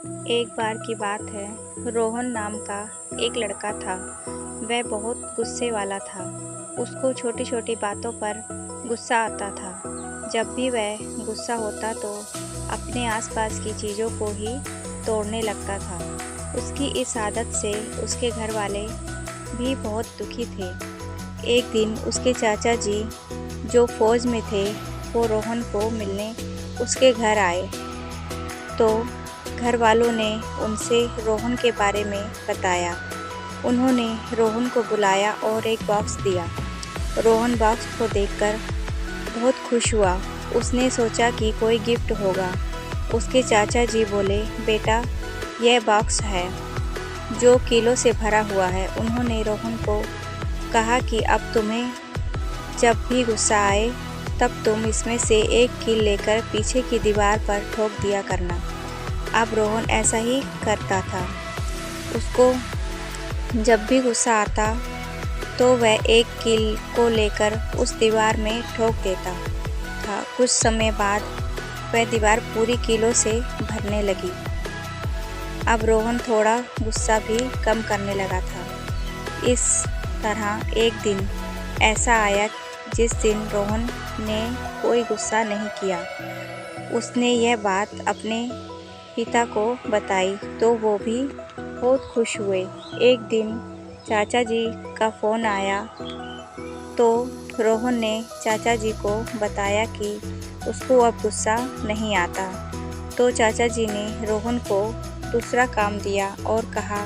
एक बार की बात है, रोहन नाम का एक लड़का था। वह बहुत गुस्से वाला था। उसको छोटी छोटी बातों पर गुस्सा आता था। जब भी वह गुस्सा होता तो अपने आसपास की चीज़ों को ही तोड़ने लगता था। उसकी इस आदत से उसके घर वाले भी बहुत दुखी थे। एक दिन उसके चाचा जी जो फौज में थे, वो रोहन को मिलने उसके घर आए। तो घर वालों ने उनसे रोहन के बारे में बताया। उन्होंने रोहन को बुलाया और एक बॉक्स दिया। रोहन बॉक्स को देखकर बहुत खुश हुआ। उसने सोचा कि कोई गिफ्ट होगा। उसके चाचा जी बोले, बेटा यह बॉक्स है जो कीलों से भरा हुआ है। उन्होंने रोहन को कहा कि अब तुम्हें जब भी गुस्सा आए तब तुम इसमें से एक कील लेकर पीछे की दीवार पर ठोक दिया करना। अब रोहन ऐसा ही करता था। उसको जब भी गुस्सा आता तो वह एक कील को लेकर उस दीवार में ठोक देता था। कुछ समय बाद वह दीवार पूरी कीलों से भरने लगी। अब रोहन थोड़ा गुस्सा भी कम करने लगा था। इस तरह एक दिन ऐसा आया जिस दिन रोहन ने कोई गुस्सा नहीं किया। उसने यह बात अपने पिता को बताई तो वो भी बहुत खुश हुए। एक दिन चाचा जी का फ़ोन आया तो रोहन ने चाचा जी को बताया कि उसको अब गुस्सा नहीं आता। तो चाचा जी ने रोहन को दूसरा काम दिया और कहा,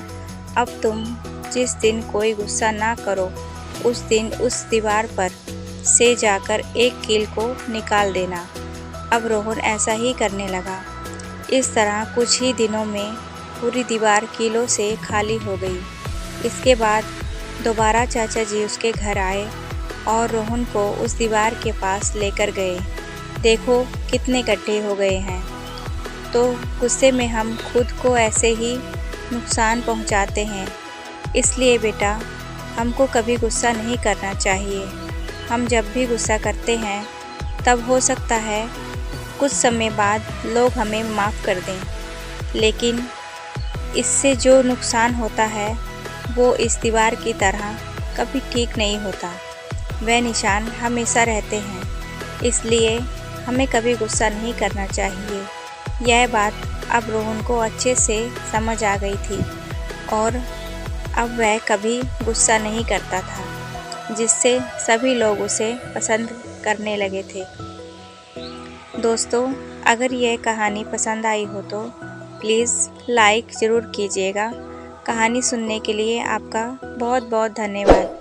अब तुम जिस दिन कोई गुस्सा ना करो उस दिन उस दीवार पर से जाकर एक कील को निकाल देना। अब रोहन ऐसा ही करने लगा। इस तरह कुछ ही दिनों में पूरी दीवार कीलों से खाली हो गई। इसके बाद दोबारा चाचा जी उसके घर आए और रोहन को उस दीवार के पास लेकर गए। देखो कितने गड्ढे हो गए हैं। तो गुस्से में हम खुद को ऐसे ही नुकसान पहुंचाते हैं। इसलिए बेटा हमको कभी गुस्सा नहीं करना चाहिए। हम जब भी गुस्सा करते हैं तब हो सकता है कुछ समय बाद लोग हमें माफ़ कर दें, लेकिन इससे जो नुकसान होता है वो इस दीवार की तरह कभी ठीक नहीं होता। वह निशान हमेशा रहते हैं। इसलिए हमें कभी गुस्सा नहीं करना चाहिए। यह बात अब रोहन को अच्छे से समझ आ गई थी और अब वह कभी गुस्सा नहीं करता था, जिससे सभी लोग उसे पसंद करने लगे थे। दोस्तों, अगर यह कहानी पसंद आई हो तो प्लीज़ लाइक ज़रूर कीजिएगा। कहानी सुनने के लिए आपका बहुत बहुत धन्यवाद।